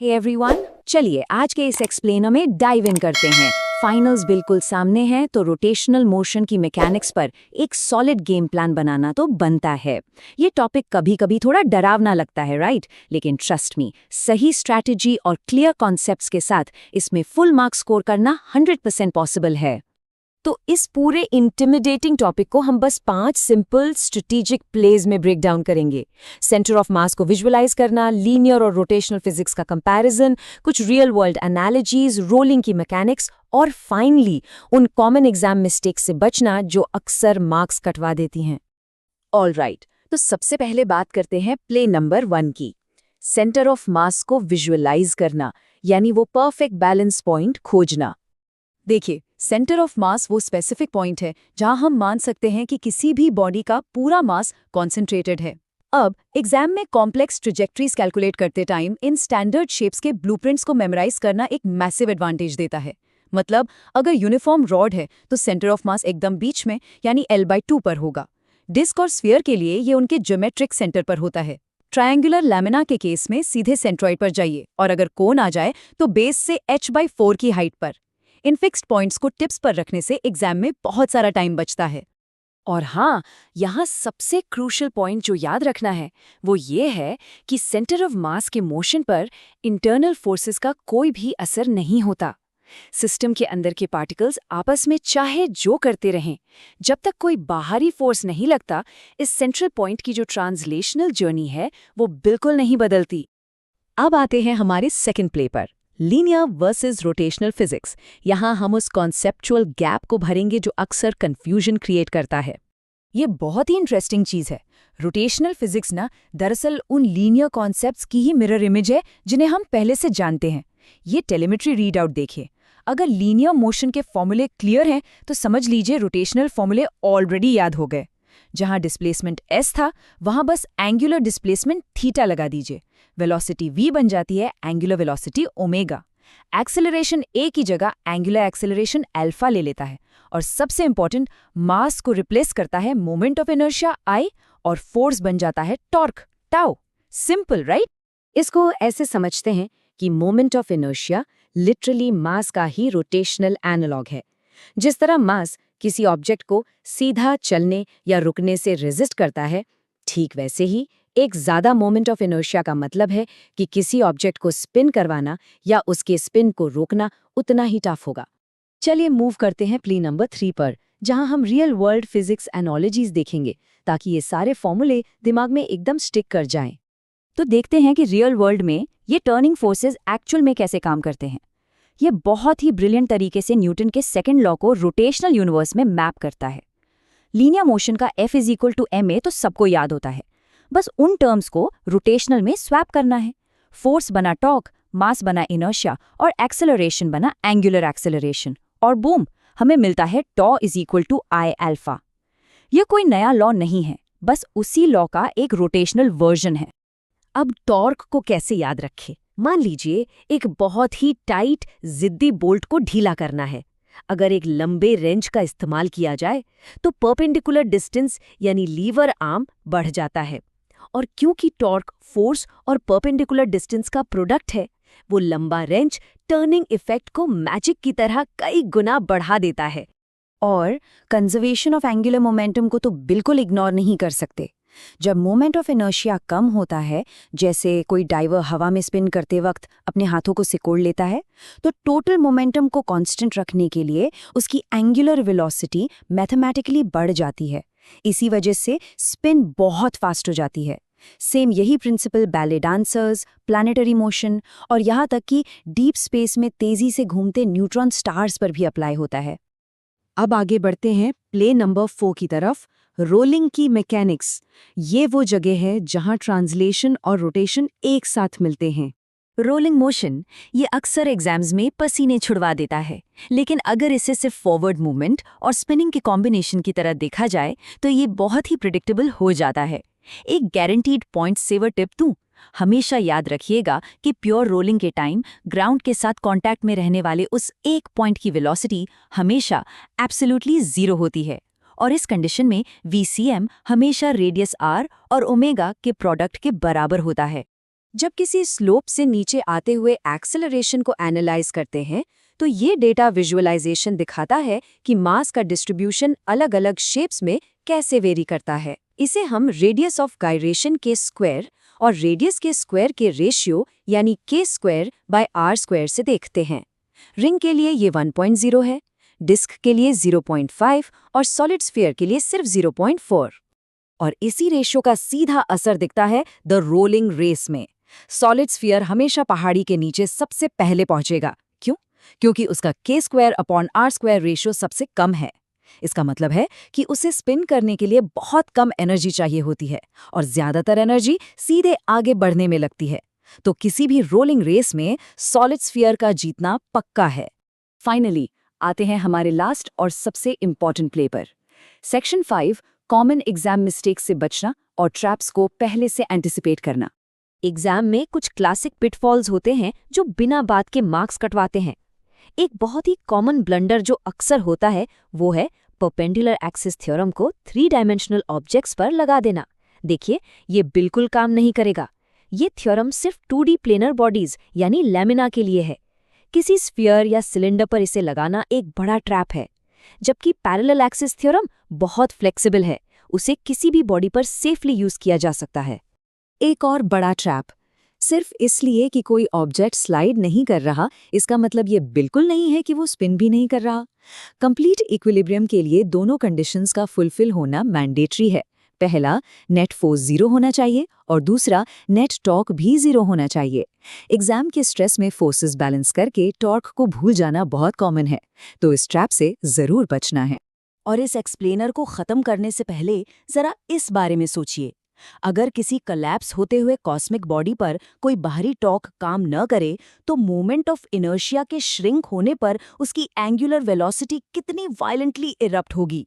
Hey everyone, चलिए आज के इस एक्सप्लेनर में डाइव इन करते हैं। फाइनल्स बिल्कुल सामने हैं, तो रोटेशनल मोशन की मैकेनिक्स पर एक सॉलिड गेम प्लान बनाना तो बनता है। ये टॉपिक कभी कभी थोड़ा डरावना लगता है, राइट? लेकिन ट्रस्ट मी, सही स्ट्रैटेजी और क्लियर कॉन्सेप्ट्स के साथ इसमें फुल मार्क्स स्कोर करना 100% पॉसिबल है। तो इस पूरे इंटिमिडेटिंग टॉपिक को हम बस 5 सिंपल स्ट्रेटेजिक प्लेज में ब्रेक डाउन करेंगे। सेंटर ऑफ मास को विजुअलाइज करना, लीनियर और रोटेशनल फिजिक्स का कंपैरिजन, कुछ रियल वर्ल्ड एनालॉजीज, रोलिंग की मैकेनिक्स और फाइनली उन कॉमन एग्जाम मिस्टेक्स से बचना जो अक्सर मार्क्स कटवा देती हैं। ऑल राइट, तो सबसे पहले बात करते हैं प्ले नंबर 1 की। सेंटर ऑफ मास को विजुअलाइज करना, यानी वो परफेक्ट बैलेंस पॉइंट खोजना। देखिए, सेंटर ऑफ मास वो स्पेसिफिक पॉइंट है जहां हम मान सकते हैं कि किसी भी बॉडी का पूरा मास कॉन्सेंट्रेटेड है। अब एग्जाम में कॉम्प्लेक्स ट्रेजेक्टरीज कैलकुलेट करते टाइम इन स्टैंडर्ड शेप्स के ब्लूप्रिंट्स को मेमोराइज करना एक मैसिव एडवांटेज देता है। मतलब अगर यूनिफॉर्म रॉड है तो सेंटर ऑफ मास एकदम बीच में, यानी L/2 पर होगा। डिस्क और स्फीयर के लिए ये उनके ज्योमेट्रिक सेंटर पर होता है। ट्रायंगुलर लैमिना के केस में सीधे सेंट्रॉइड पर जाइए, और अगर कोन आ जाए तो बेस से H/4 की हाइट पर। इन फिक्स्ड पॉइंट्स को टिप्स पर रखने से एग्जाम में बहुत सारा टाइम बचता है। और हाँ, यहाँ सबसे क्रूशियल पॉइंट जो याद रखना है वो ये है कि सेंटर ऑफ मास के मोशन पर इंटरनल फोर्सेस का कोई भी असर नहीं होता। सिस्टम के अंदर के पार्टिकल्स आपस में चाहे जो करते रहें, जब तक कोई बाहरी फोर्स नहीं लगता, इस सेंट्रल पॉइंट की जो ट्रांसलेशनल जर्नी है वो बिल्कुल नहीं बदलती। अब आते हैं हमारे सेकंड प्ले पर, लीनियर वर्सेस रोटेशनल फिजिक्स। यहाँ हम उस कॉन्सेप्चुअल गैप को भरेंगे जो अक्सर कंफ्यूजन क्रिएट करता है। ये बहुत ही इंटरेस्टिंग चीज़ है। रोटेशनल फिजिक्स ना दरअसल उन लीनियर कॉन्सेप्ट्स की ही मिरर इमेज है जिन्हें हम पहले से जानते हैं। ये टेलीमेट्री रीडआउट देखिए। अगर लीनियर मोशन के फॉर्मूले क्लियर हैं तो समझ लीजिए रोटेशनल फॉर्मूले ऑलरेडी याद हो गए। जहां डिस्प्लेसमेंट s था, वहां बस एंगुलर डिस्प्लेसमेंट थीटा लगा दीजिए। वेलोसिटी v बन जाती है angular velocity omega. Acceleration a की जगह एंगुलर एक्सेलरेशन अल्फा ले लेता है। और सबसे इंपॉर्टेंट, मास को रिप्लेस करता है मोमेंट ऑफ इनर्शिया I, और फोर्स बन जाता है टॉर्क टाउ। Simple, right? इसको ऐसे समझते हैं कि मोमेंट ऑफ इनर्शिया लिटरली मास का ही रोटेशनल एनालॉग है। जिस तरह मास किसी ऑब्जेक्ट को सीधा चलने या रुकने से रेजिस्ट करता है, ठीक वैसे ही एक ज़्यादा मोमेंट ऑफ इनर्शिया का मतलब है कि किसी ऑब्जेक्ट को स्पिन करवाना या उसके स्पिन को रोकना उतना ही टफ होगा। चलिए मूव करते हैं प्ले नंबर 3 पर, जहां हम रियल वर्ल्ड फिजिक्स एनालॉजीज देखेंगे ताकि ये सारे फॉर्मूले दिमाग में एकदम स्टिक कर जाएं। तो देखते हैं कि रियल वर्ल्ड में ये टर्निंग फोर्सेस एक्चुअल में कैसे काम करते हैं। ये बहुत ही ब्रिलियंट तरीके से न्यूटन के सेकंड लॉ को रोटेशनल यूनिवर्स में मैप करता है। लीनियर मोशन का F=ma तो सबको याद होता है। बस उन टर्म्स को रोटेशनल में स्वैप करना है। फोर्स बना टॉर्क, मास बना इनर्शिया और एक्सेलरेशन बना एंगुलर एक्सेलरेशन, और बूम, हमें मिलता है τ=I अल्फा। यह कोई नया लॉ नहीं है, बस उसी लॉ का एक रोटेशनल वर्जन है। अब टॉर्क को कैसे याद रखें? मान लीजिए एक बहुत ही टाइट जिद्दी बोल्ट को ढीला करना है। अगर एक लंबे रेंच का इस्तेमाल किया जाए तो परपेंडिकुलर डिस्टेंस यानी लीवर आर्म बढ़ जाता है, और क्योंकि टॉर्क फोर्स और परपेंडिकुलर डिस्टेंस का प्रोडक्ट है, वो लंबा रेंच टर्निंग इफेक्ट को मैजिक की तरह कई गुना बढ़ा देता है। और कंजर्वेशन ऑफ एंगुलर मोमेंटम को तो बिल्कुल इग्नोर नहीं कर सकते। जब मोमेंट ऑफ इनर्शिया कम होता है, जैसे कोई डाइवर हवा में स्पिन करते वक्त अपने हाथों को सिकोड़ लेता है, तो टोटल मोमेंटम को कांस्टेंट रखने के लिए उसकी एंगुलर वेलोसिटी मैथमेटिकली बढ़ जाती है। इसी वजह से स्पिन बहुत फास्ट हो जाती है। सेम यही principle ballet dancers, planetary motion और यहाँ तक कि डीप स्पेस में तेजी से घूमते न्यूट्रॉन स्टार्स पर भी अप्लाई होता है। अब आगे बढ़ते हैं प्ले नंबर 4 की तरफ, रोलिंग की मैकेनिक्स। ये वो जगह है जहां ट्रांसलेशन और रोटेशन एक साथ मिलते हैं। रोलिंग मोशन ये अक्सर एग्जाम्स में पसीने छुड़वा देता है, लेकिन अगर इसे सिर्फ फॉरवर्ड मूवमेंट और स्पिनिंग के कॉम्बिनेशन की तरह देखा जाए तो ये बहुत ही प्रिडिक्टेबल हो जाता है। एक गारंटीड पॉइंट सेवर टिप दूं, हमेशा याद रखिएगा कि प्योर रोलिंग के टाइम ग्राउंड के साथ कांटेक्ट में रहने वाले उस एक पॉइंट की वेलोसिटी हमेशा एब्सोल्युटली 0 होती है, और इस कंडीशन में VCM हमेशा रेडियस r और ओमेगा के प्रोडक्ट के बराबर होता है। जब किसी स्लोप से नीचे आते हुए एक्सेलरेशन को एनालाइज करते हैं तो ये डेटा विजुअलाइजेशन दिखाता है कि मास का डिस्ट्रीब्यूशन अलग-अलग शेप्स में कैसे वेरी करता है। इसे हम रेडियस ऑफ गायरेशन के स्क्वायर और रेडियस के स्क्वायर के रेशियो यानी k square by r square से देखते हैं। रिंग के लिए ये 1.0 है, डिस्क के लिए 0.5 और सॉलिड स्फीयर के लिए सिर्फ 0.4। और इसी रेशियो का सीधा असर दिखता है द रोलिंग रेस में। सॉलिड स्फीयर हमेशा पहाड़ी के नीचे सबसे पहले पहुंचेगा। क्यों? क्योंकि उसका k square upon r square ratio सबसे कम है। इसका मतलब है कि उसे स्पिन करने के लिए बहुत कम एनर्जी चाहिए होती है और ज्यादातर एनर्जी सीधे आगे बढ़ने में लगती है। तो किसी भी रोलिंग रेस में सॉलिड स्फीयर का जीतना पक्का है। फाइनली आते हैं हमारे लास्ट और सबसे इंपॉर्टेंट प्ले पर। सेक्शन 5 कॉमन एग्जाम मिस्टेक्स से बचना और ट्रैप्स को पहले से एंटिसिपेट करना। एग्जाम में कुछ क्लासिक पिटफॉल्स होते हैं जो बिना बात के मार्क्स कटवाते हैं। एक बहुत ही कॉमन ब्लंडर जो अक्सर होता है वो है परपेंडिकुलर एक्सिस थ्योरम को 3 डायमेंशनल ऑब्जेक्ट्स पर लगा देना। देखिए, ये बिल्कुल काम नहीं करेगा। ये थ्योरम सिर्फ 2D प्लेनर बॉडीज यानी लैमिना के लिए है। किसी स्फीयर या सिलेंडर पर इसे लगाना एक बड़ा ट्रैप है, जबकि पैरेलल एक्सिस थ्योरम बहुत फ्लेक्सिबल है, उसे किसी भी बॉडी पर सेफली यूज किया जा सकता है। एक और बड़ा ट्रैप, सिर्फ इसलिए कि कोई ऑब्जेक्ट स्लाइड नहीं कर रहा इसका मतलब ये बिल्कुल नहीं है कि वो स्पिन भी नहीं कर रहा। कंप्लीट इक्विलिब्रियम के लिए दोनों कंडीशंस का फुलफिल होना मैंडेटरी है। पहला, नेट फोर्स 0 होना चाहिए और दूसरा, नेट टॉर्क भी 0 होना चाहिए। एग्जाम के स्ट्रेस में फोर्सेस बैलेंस करके टॉर्क को भूल जाना बहुत कॉमन है, तो इस ट्रैप से जरूर बचना है। और इस एक्सप्लेनर को खत्म करने से पहले जरा इस बारे में सोचिए। अगर किसी कोलैप्स होते हुए कॉस्मिक बॉडी पर कोई बाहरी टॉर्क काम न करे तो मोमेंट ऑफ इनर्शिया के श्रिंक होने पर उसकी एंगुलर वेलोसिटी कितनी वायलेंटली इरप्ट होगी।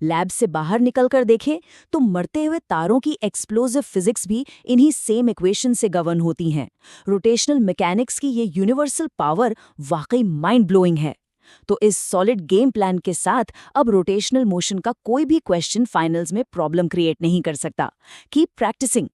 लैब से बाहर निकलकर देखें तो मरते हुए तारों की एक्सप्लोसिव फिजिक्स भी इन्हीं सेम इक्वेशन से गवर्न होती हैं। रोटेशनल मैकेनिक्स की ये यूनिवर्सल पावर वाकई माइंड ब्लोइंग है। तो इस सॉलिड गेम प्लान के साथ अब रोटेशनल मोशन का कोई भी क्वेश्चन फाइनल्स में प्रॉब्लम क्रिएट नहीं कर सकता। Keep practising.